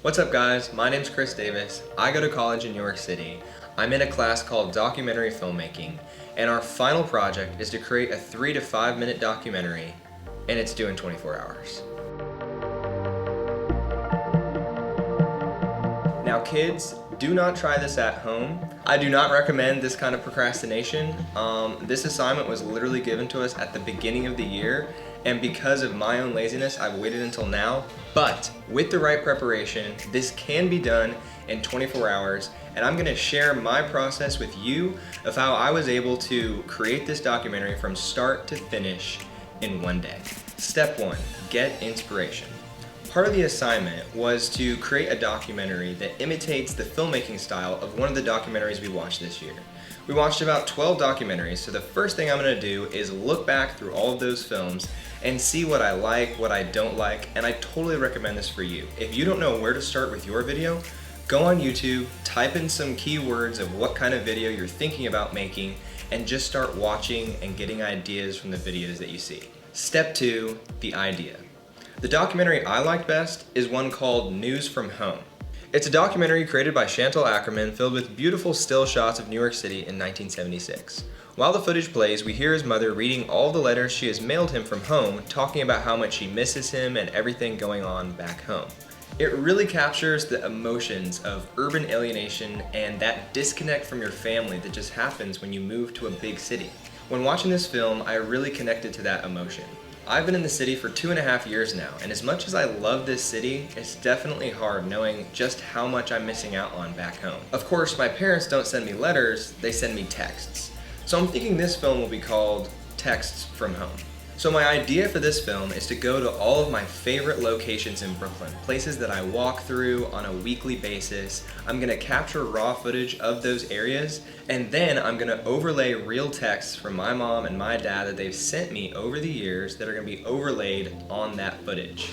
What's up guys, my name's Chris Davis. I go to college in New York City. I'm in a class called documentary filmmaking, and our final project is to create a 3 to 5 minute documentary, and it's due in 24 hours. Now kids, do not try this at home. I do not recommend this kind of procrastination. This assignment was literally given to us at the beginning of the year, and because of my own laziness, I've waited until now. But with the right preparation, this can be done in 24 hours, and I'm gonna share my process with you of how I was able to create this documentary from start to finish in one day. Step 1, get inspiration. Part of the assignment was to create a documentary that imitates the filmmaking style of one of the documentaries we watched this year. We watched about 12 documentaries, so the first thing I'm gonna do is look back through all of those films and see what I like, what I don't like, and I totally recommend this for you. If you don't know where to start with your video, go on YouTube, type in some keywords of what kind of video you're thinking about making, and just start watching and getting ideas from the videos that you see. Step 2, the idea. The documentary I liked best is one called News from Home. It's a documentary created by Chantal Ackerman filled with beautiful still shots of New York City in 1976. While the footage plays, we hear his mother reading all the letters she has mailed him from home, talking about how much she misses him and everything going on back home. It really captures the emotions of urban alienation and that disconnect from your family that just happens when you move to a big city. When watching this film, I really connected to that emotion. I've been in the city for 2.5 years now, and as much as I love this city, it's definitely hard knowing just how much I'm missing out on back home. Of course, my parents don't send me letters, they send me texts. So I'm thinking this film will be called Texts from Home. So my idea for this film is to go to all of my favorite locations in Brooklyn, places that I walk through on a weekly basis. I'm gonna capture raw footage of those areas, and then I'm gonna overlay real texts from my mom and my dad that they've sent me over the years that are gonna be overlaid on that footage.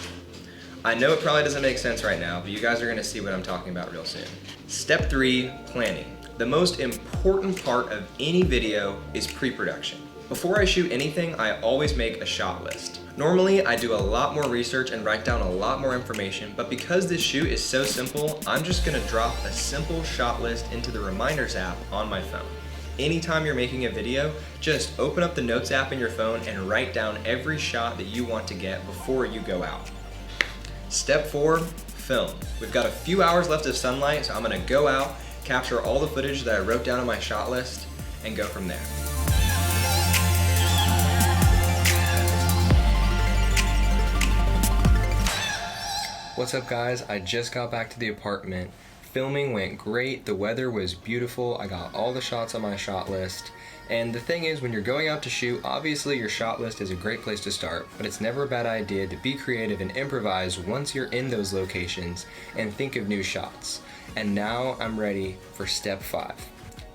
I know it probably doesn't make sense right now, but you guys are gonna see what I'm talking about real soon. Step 3, planning. The most important part of any video is pre-production. Before I shoot anything, I always make a shot list. Normally, I do a lot more research and write down a lot more information, but because this shoot is so simple, I'm just gonna drop a simple shot list into the Reminders app on my phone. Anytime you're making a video, just open up the Notes app in your phone and write down every shot that you want to get before you go out. Step 4, film. We've got a few hours left of sunlight, so I'm gonna go out, capture all the footage that I wrote down on my shot list, and go from there. What's up guys, I just got back to the apartment. Filming went great, the weather was beautiful, I got all the shots on my shot list. And the thing is, when you're going out to shoot, obviously your shot list is a great place to start, but it's never a bad idea to be creative and improvise once you're in those locations and think of new shots. And now I'm ready for step 5,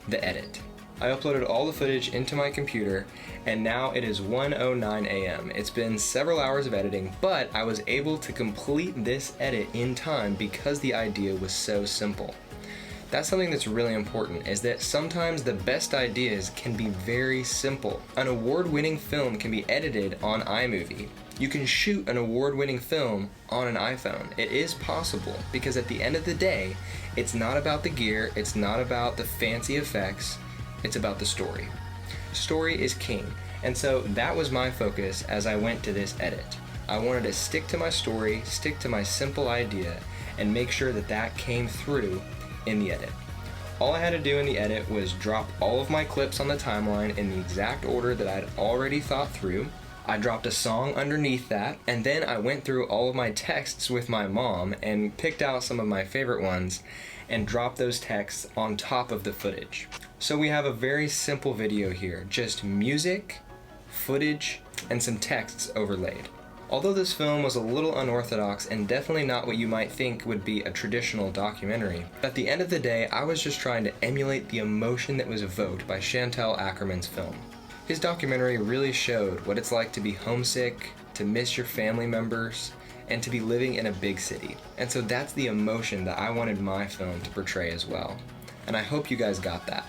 the edit. I uploaded all the footage into my computer, and now it is 1:09 a.m. It's been several hours of editing, but I was able to complete this edit in time because the idea was so simple. That's something that's really important, is that sometimes the best ideas can be very simple. An award-winning film can be edited on iMovie. You can shoot an award-winning film on an iPhone. It is possible, because at the end of the day, it's not about the gear, it's not about the fancy effects, it's about the story. Story is king, and so that was my focus as I went to this edit. I wanted to stick to my story, stick to my simple idea, and make sure that that came through in the edit. All I had to do in the edit was drop all of my clips on the timeline in the exact order that I'd already thought through. I dropped a song underneath that, and then I went through all of my texts with my mom and picked out some of my favorite ones and dropped those texts on top of the footage. So we have a very simple video here, just music, footage, and some texts overlaid. Although this film was a little unorthodox and definitely not what you might think would be a traditional documentary, at the end of the day, I was just trying to emulate the emotion that was evoked by Chantal Ackerman's film. His documentary really showed what it's like to be homesick, to miss your family members, and to be living in a big city. And so that's the emotion that I wanted my film to portray as well. And I hope you guys got that.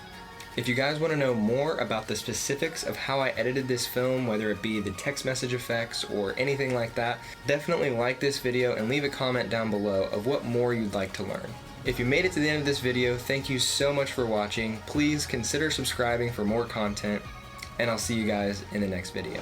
If you guys want to know more about the specifics of how I edited this film, whether it be the text message effects or anything like that, definitely like this video and leave a comment down below of what more you'd like to learn. If you made it to the end of this video, thank you so much for watching. Please consider subscribing for more content, and I'll see you guys in the next video.